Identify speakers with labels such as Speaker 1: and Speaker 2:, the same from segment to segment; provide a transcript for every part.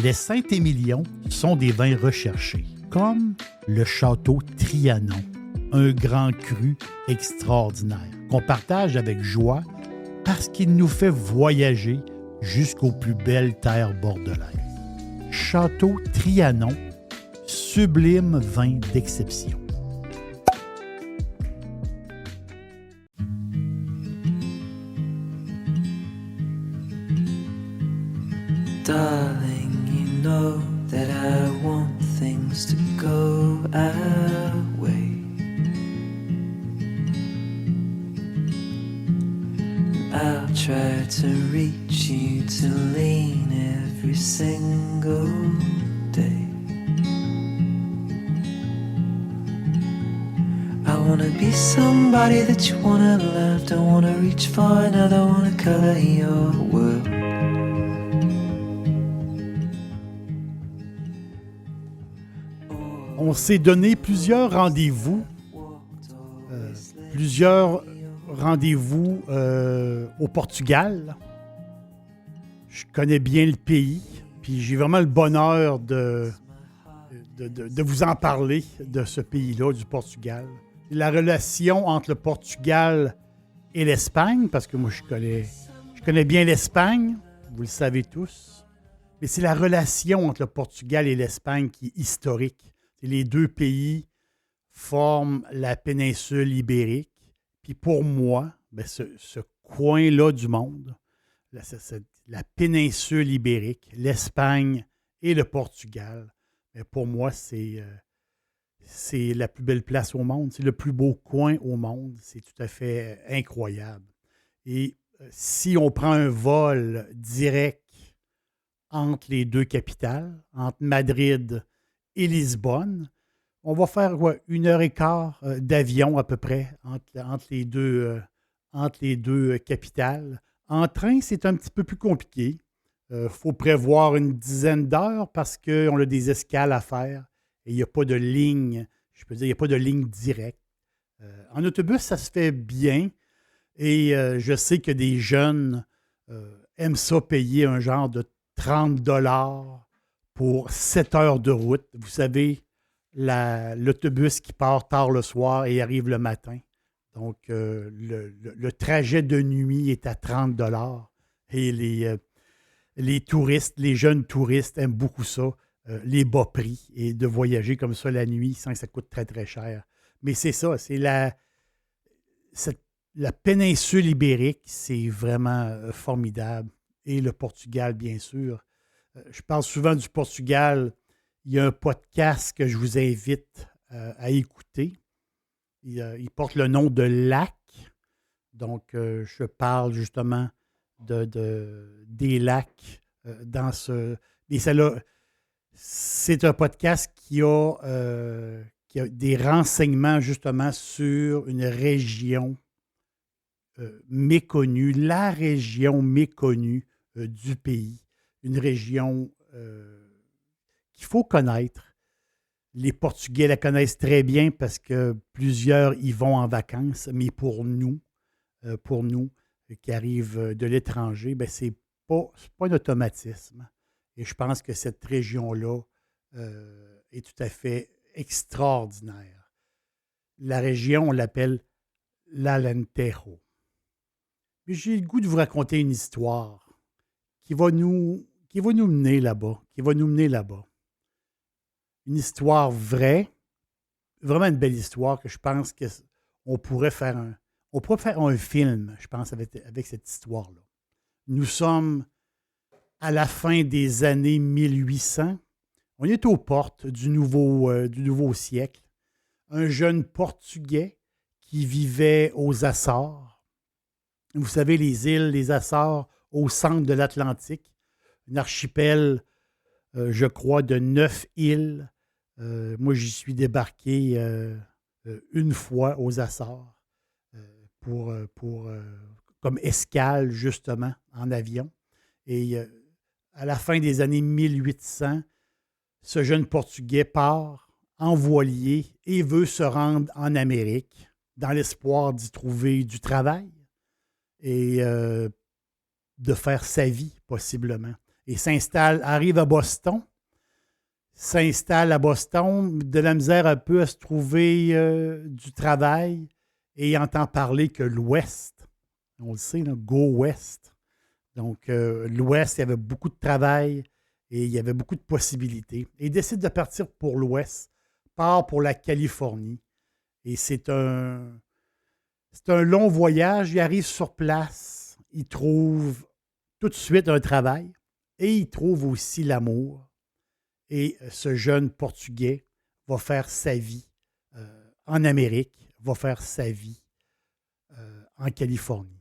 Speaker 1: Les Saint-Émilion sont des vins recherchés, comme le Château Trianon, un grand cru extraordinaire qu'on partage avec joie parce qu'il nous fait voyager jusqu'aux plus belles terres bordelaises. Château Trianon, sublime vin d'exception.
Speaker 2: Darling, you know that I want things to go our way. I'll try to reach you to lean every single day. I wanna be somebody that you wanna love. Don't wanna reach far another, wanna color your world.
Speaker 1: On s'est donné plusieurs rendez-vous au Portugal. Je connais bien le pays, puis j'ai vraiment le bonheur de vous en parler de ce pays-là, du Portugal. La relation entre le Portugal et l'Espagne, parce que moi je connais bien l'Espagne, vous le savez tous, mais c'est la relation entre le Portugal et l'Espagne qui est historique. Les deux pays forment la péninsule ibérique. Puis pour moi, ben ce coin-là du monde, la péninsule ibérique, l'Espagne et le Portugal, ben pour moi, c'est la plus belle place au monde. C'est le plus beau coin au monde. C'est tout à fait incroyable. Et si on prend un vol direct entre les deux capitales, entre Madrid et Lisbonne, on va faire quoi, 1 heure et quart d'avion à peu près entre les deux capitales. En train, c'est un petit peu plus compliqué. Faut prévoir une dizaine d'heures parce qu'on a des escales à faire et il n'y a pas de ligne, je peux dire, il n'y a pas de ligne directe. En autobus, ça se fait bien et je sais que des jeunes aiment ça payer un genre de 30$ pour 7 heures de route. Vous savez, l'autobus qui part tard le soir et arrive le matin. Donc, le trajet de nuit est à 30$. Et les touristes, les jeunes touristes aiment beaucoup ça, les bas prix, et de voyager comme ça la nuit sans que ça coûte très, très cher. Mais c'est ça, c'est la péninsule ibérique, c'est vraiment formidable. Et le Portugal, bien sûr. Je parle souvent du Portugal. Il y a un podcast que je vous invite à écouter. Il porte le nom de Lac. Donc, je parle justement des lacs dans ce... Et c'est un podcast qui a des renseignements justement sur une région méconnue, la région méconnue du pays. Une région qu'il faut connaître. Les Portugais la connaissent très bien parce que plusieurs y vont en vacances, mais pour nous qui arrivent de l'étranger, ben c'est pas un automatisme. Et je pense que cette région-là est tout à fait extraordinaire. La région, on l'appelle l'Alentejo. Mais j'ai le goût de vous raconter une histoire qui va nous mener là-bas, Une histoire vraie, vraiment une belle histoire que je pense qu'on pourrait faire un film, je pense, avec cette histoire-là. Nous sommes à la fin des années 1800. On est aux portes du nouveau siècle. Un jeune Portugais qui vivait aux Açores. Vous savez, les Açores au centre de l'Atlantique. Un archipel, je crois, de 9 îles. Moi, j'y suis débarqué une fois aux Açores comme escale, justement, en avion. Et à la fin des années 1800, ce jeune Portugais part en voilier et veut se rendre en Amérique dans l'espoir d'y trouver du travail et de faire sa vie, possiblement. et arrive à Boston, s'installe à Boston, de la misère un peu à se trouver du travail, et il entend parler que l'Ouest, on le sait, là, go West. Donc, l'Ouest, il y avait beaucoup de travail et il y avait beaucoup de possibilités. Et il décide de partir pour l'Ouest, part pour la Californie. Et c'est un long voyage. Il arrive sur place, il trouve tout de suite un travail et il trouve aussi l'amour. Et ce jeune Portugais va faire sa vie en Amérique, va faire sa vie en Californie.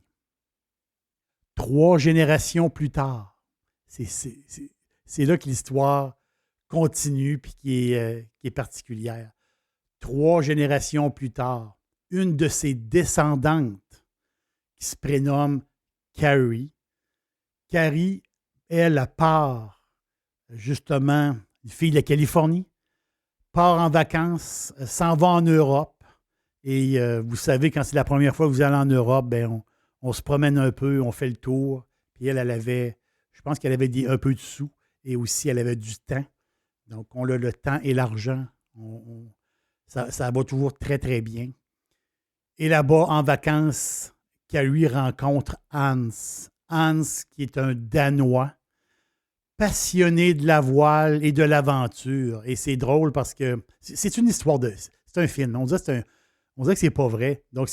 Speaker 1: 3 générations plus tard, c'est là que l'histoire continue et qui est particulière. 3 générations plus tard, une de ses descendantes qui se prénomme Carrie. Carrie, elle part, justement, une fille de la Californie, part en vacances, s'en va en Europe. Et vous savez, quand c'est la première fois que vous allez en Europe, ben on se promène un peu, on fait le tour. Puis elle avait, je pense qu'elle avait un peu de sous et aussi elle avait du temps. Donc, on a le temps et l'argent. Ça va toujours très, très bien. Et là-bas, en vacances, Carrie rencontre Hans. Hans, qui est un Danois, passionné de la voile et de l'aventure. Et c'est drôle parce que c'est une histoire c'est un film. On dirait que c'est pas vrai. Donc,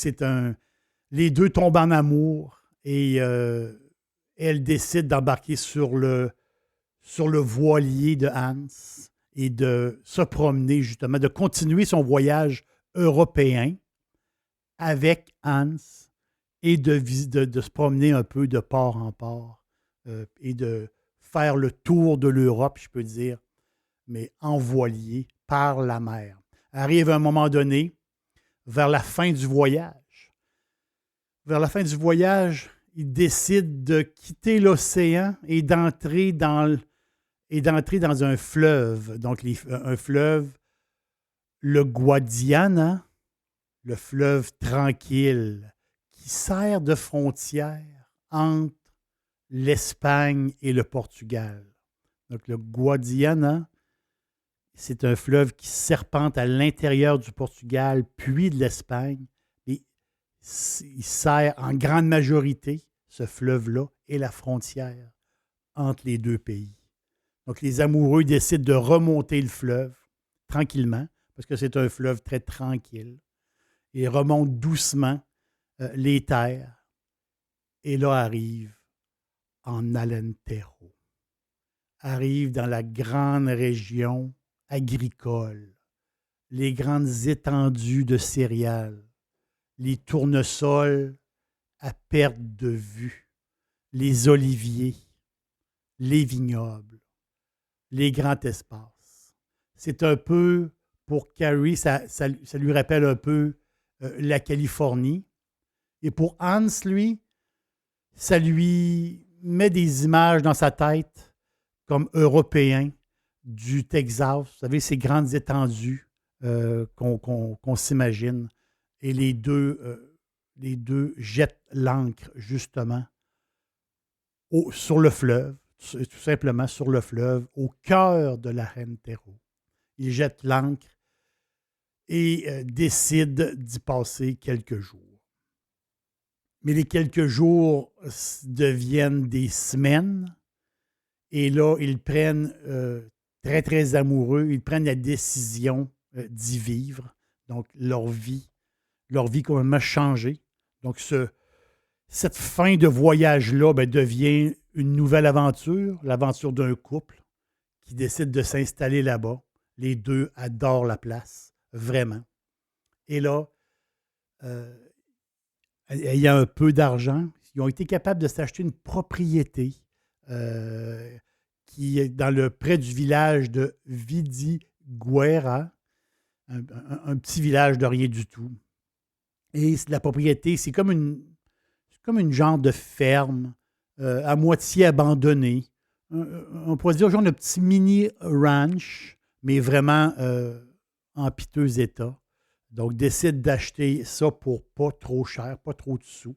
Speaker 1: les deux tombent en amour et elle décide d'embarquer sur le voilier de Hans et de se promener, justement, de continuer son voyage européen avec Hans et de se promener un peu de port en port et de faire le tour de l'Europe, je peux dire, mais en voilier, par la mer. Arrive un moment donné, vers la fin du voyage. Vers la fin du voyage, il décide de quitter l'océan et d'entrer dans un fleuve. Donc, un fleuve, le Guadiana, le fleuve tranquille, qui sert de frontière entre l'Espagne et le Portugal. Donc, le Guadiana, c'est un fleuve qui serpente à l'intérieur du Portugal, puis de l'Espagne. Et il sert en grande majorité, ce fleuve-là, et la frontière entre les deux pays. Donc, les amoureux décident de remonter le fleuve tranquillement, parce que c'est un fleuve très tranquille, et remontent doucement les terres. Et là arrive en Alentejo. Arrive dans la grande région agricole, les grandes étendues de céréales, les tournesols à perte de vue, les oliviers, les vignobles, les grands espaces. C'est un peu, pour Carrie, ça lui rappelle un peu la Californie. Et pour Hans, lui, ça lui met des images dans sa tête comme Européen du Texas. Vous savez, ces grandes étendues qu'on s'imagine. Et les deux jettent l'ancre, justement, sur le fleuve, tout simplement sur le fleuve, au cœur de l'Alentejo. Ils jettent l'ancre et décident d'y passer quelques jours. Mais les quelques jours deviennent des semaines. Et là, ils prennent, très, très amoureux, ils prennent la décision d'y vivre. Donc, leur vie complètement changée. Donc, cette fin de voyage-là devient une nouvelle aventure, l'aventure d'un couple qui décide de s'installer là-bas. Les deux adorent la place, vraiment. Et là, ayant un peu d'argent, ils ont été capables de s'acheter une propriété qui est près du village de Vidigueira, un petit village de rien du tout. Et la propriété, c'est comme une genre de ferme à moitié abandonnée. On pourrait dire genre de petit mini ranch, mais vraiment en piteux état. Donc, décide d'acheter ça pour pas trop cher, pas trop de sous.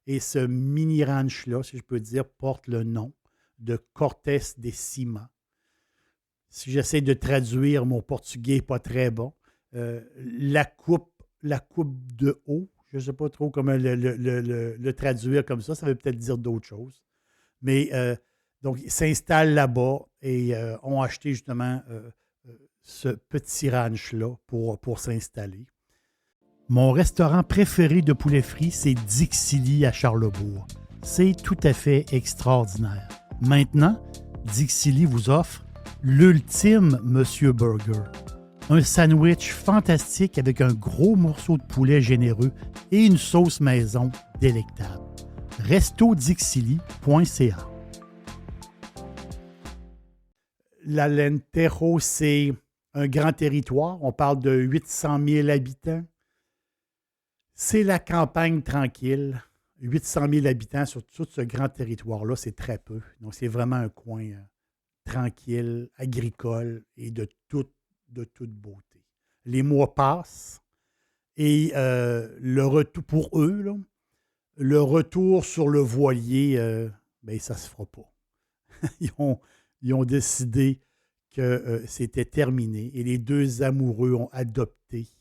Speaker 1: Et ce mini ranch-là, si je peux dire, porte le nom de Cortés de Cima. Si j'essaie de traduire, mon portugais n'est pas très bon. La coupe de eau, je ne sais pas trop comment le traduire comme ça veut peut-être dire d'autres choses. Mais donc, ils s'installent là-bas et ont acheté justement ce petit ranch-là pour s'installer. Mon restaurant préféré de poulet frit, c'est Dixili à Charlebourg. C'est tout à fait extraordinaire. Maintenant, Dixili vous offre l'ultime Monsieur Burger. Un sandwich fantastique avec un gros morceau de poulet généreux et une sauce maison délectable. restodixili.ca. L'Alentejo, c'est un grand territoire. On parle de 800 000 habitants. C'est la campagne tranquille. 800 000 habitants sur tout ce grand territoire-là, c'est très peu. Donc, c'est vraiment un coin tranquille, agricole et de toute beauté. Les mois passent et le retour pour eux, là, le retour sur le voilier, ben, ça ne se fera pas. Ils ont décidé que c'était terminé et les deux amoureux ont adopté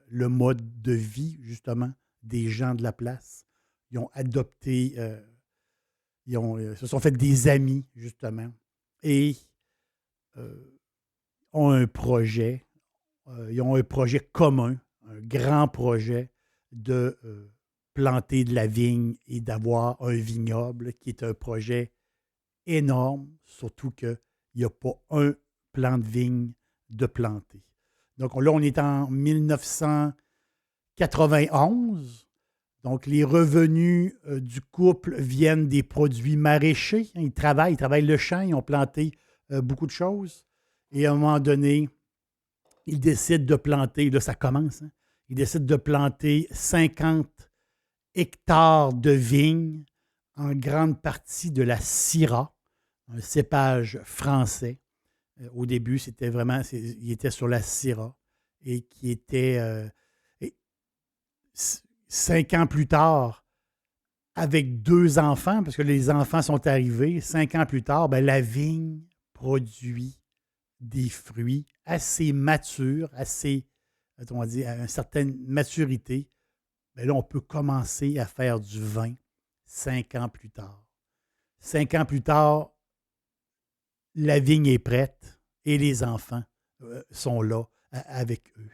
Speaker 1: le mode de vie, justement, des gens de la place. Ils ont adopté, se sont fait des amis, justement, et ont un projet. Ils ont un projet commun, un grand projet de planter de la vigne et d'avoir un vignoble qui est un projet énorme, surtout qu'il n'y a pas un plant de vigne de planter. Donc là, on est en 1991. Donc, les revenus du couple viennent des produits maraîchers. Ils travaillent le champ, ils ont planté beaucoup de choses. Et à un moment donné, ils décident de planter, là ça commence, ils décident de planter 50 hectares de vignes, en grande partie de la Syrah, un cépage français. Au début, c'était vraiment, il était sur la Syrah et qui était 5 ans plus tard, avec 2 enfants, parce que les enfants sont arrivés, 5 ans plus tard, ben, la vigne produit des fruits assez matures, assez, on va dire, à une certaine maturité. Ben là, on peut commencer à faire du vin 5 ans plus tard. 5 ans plus tard, la vigne est prête et les enfants sont là avec eux.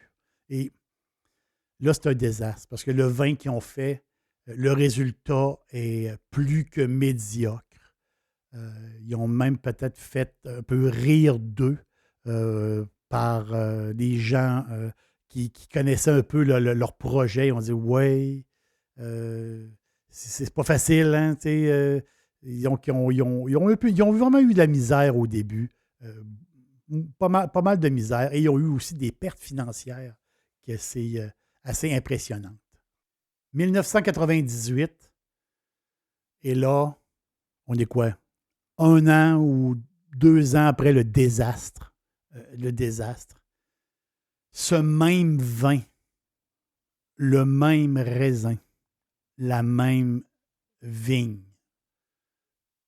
Speaker 1: Et là, c'est un désastre parce que le vin qu'ils ont fait, le résultat est plus que médiocre. Ils ont même peut-être fait un peu rire d'eux par des gens qui connaissaient un peu leur projet. Ils ont dit ouais, c'est pas facile, hein, tu sais. Ils ont vraiment eu de la misère au début. Pas mal de misère. Et ils ont eu aussi des pertes financières qui c'est assez impressionnantes. 1998, et là, on est quoi? 1 an ou 2 ans après le désastre. Ce même vin, le même raisin, la même vigne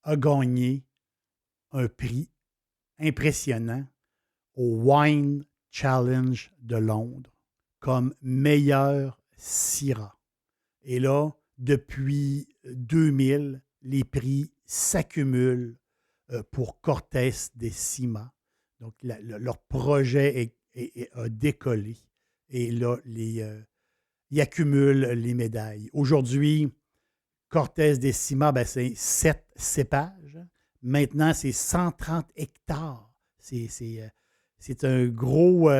Speaker 1: a gagné un prix impressionnant au Wine Challenge de Londres comme meilleur Syrah. Et là, depuis 2000, les prix s'accumulent pour Cortés de Cima. Donc, leur projet a décollé. Et là, ils accumulent les médailles. Aujourd'hui, Cortés de Cima, ben, c'est 7 cépages. Maintenant, c'est 130 hectares. C'est un gros...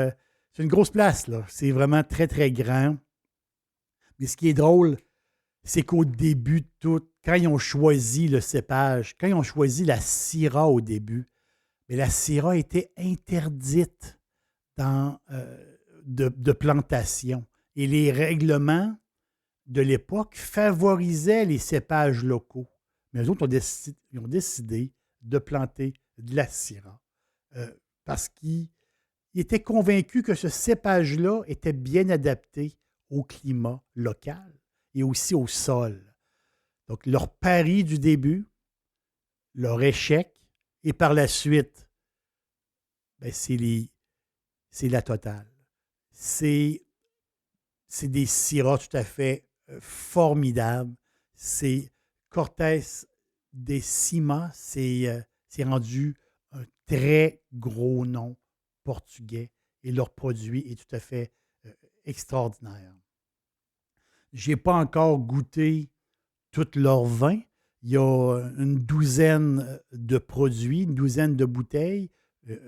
Speaker 1: c'est une grosse place, là. C'est vraiment très, très grand. Mais ce qui est drôle, c'est qu'au début de tout, quand ils ont choisi le cépage, quand ils ont choisi la Syrah au début, mais la Syrah était interdite de plantation. Et les règlements de l'époque favorisaient les cépages locaux. Mais eux autres ont décidé de planter de la Syrah parce qu'ils étaient convaincus que ce cépage-là était bien adapté au climat local et aussi au sol. Donc, leur pari du début, leur échec, Et par la suite, ben, c'est la totale. C'est des syrahs tout à fait formidables. C'est Cortés Decima, c'est rendu un très gros nom portugais et leur produit est tout à fait extraordinaire. Je n'ai pas encore goûté tous leurs vins. Il y a une douzaine de produits, une douzaine de bouteilles,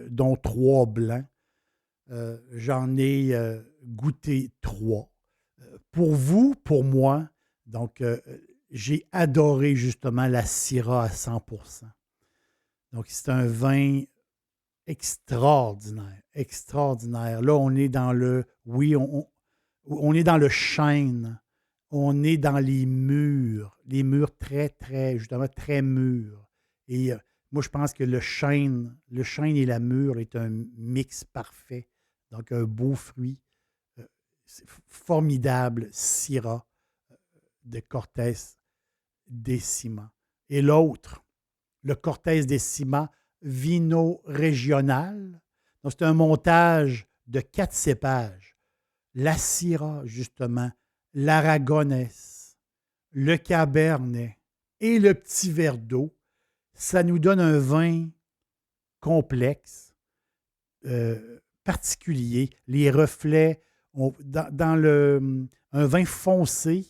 Speaker 1: dont 3 blancs. J'en ai goûté 3. Pour vous, pour moi, donc j'ai adoré justement la Syrah à 100%. Donc c'est un vin extraordinaire, extraordinaire. Là, on est dans le, oui, on est dans le chêne, on est dans les murs très, très, justement, très mûrs. Et moi, je pense que le chêne et la mûre est un mix parfait. Donc, un beau fruit, formidable Syrah de Cortés Decima. Et l'autre, le Cortés Decima Vino Régional. Donc, c'est un montage de 4 cépages. La Syrah, justement, l'Aragonnaise, le Cabernet et le petit verre d'eau. Ça nous donne un vin complexe, particulier. Les reflets, un vin foncé,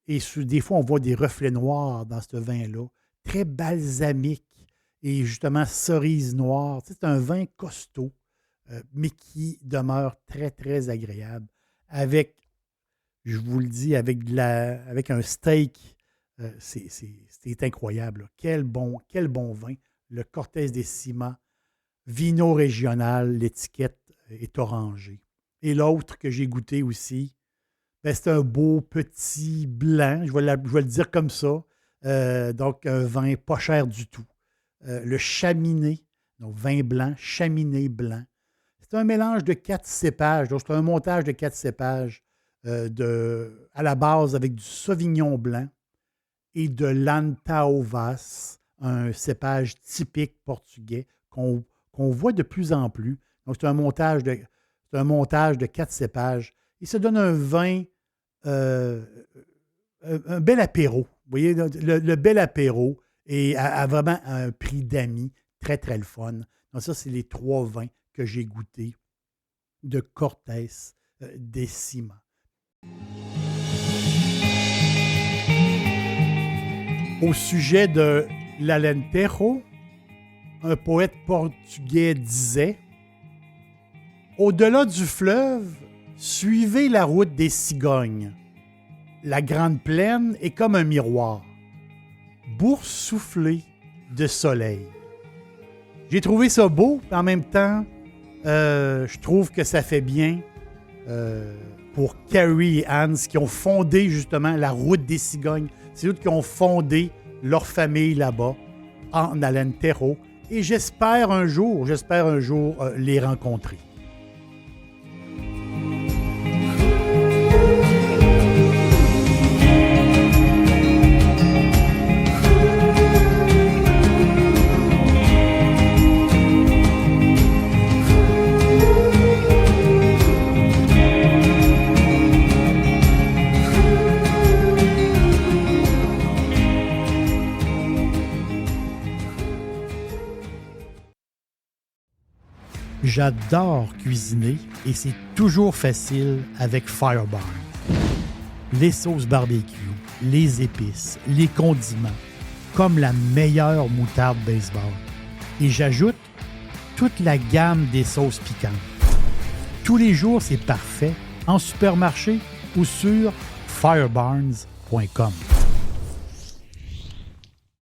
Speaker 1: et des fois, on voit des reflets noirs dans ce vin-là, très balsamique et justement cerise noire. C'est un vin costaud, mais qui demeure très, très agréable. Avec, je vous le dis, avec un steak, c'est incroyable. Quel bon vin. Le Cortés Decima, Vino Régional, l'étiquette est orangée. Et l'autre que j'ai goûté aussi, ben, c'est un beau petit blanc, je vais le dire comme ça. Donc, un vin pas cher du tout. Le Chaminé, donc vin blanc, Chaminé blanc. C'est un mélange de 4 cépages. Donc, c'est un montage de 4 cépages à la base avec du Sauvignon blanc et de l'Antaovas, un cépage typique portugais qu'on voit de plus en plus. Donc, c'est un montage de 4 cépages. Et ça donne un vin, un bel apéro. Vous voyez, le bel apéro et à vraiment un prix d'amis, très, très le fun. Donc, ça, c'est les 3 vins que j'ai goûtés de Cortés Decima. Au sujet de l'Alentejo, un poète portugais disait « Au-delà du fleuve, suivez la route des cigognes. La grande plaine est comme un miroir, boursouflé de soleil. » J'ai trouvé ça beau, mais en même temps, je trouve que ça fait bien pour Carrie et Hans qui ont fondé justement la route des cigognes. C'est eux qui ont fondé leur famille là-bas, en Alentejo. Et j'espère un jour les rencontrer. J'adore cuisiner et c'est toujours facile avec Firebarn. Les sauces barbecue, les épices, les condiments, comme la meilleure moutarde baseball. Et j'ajoute toute la gamme des sauces piquantes. Tous les jours, c'est parfait en supermarché ou sur firebarns.com.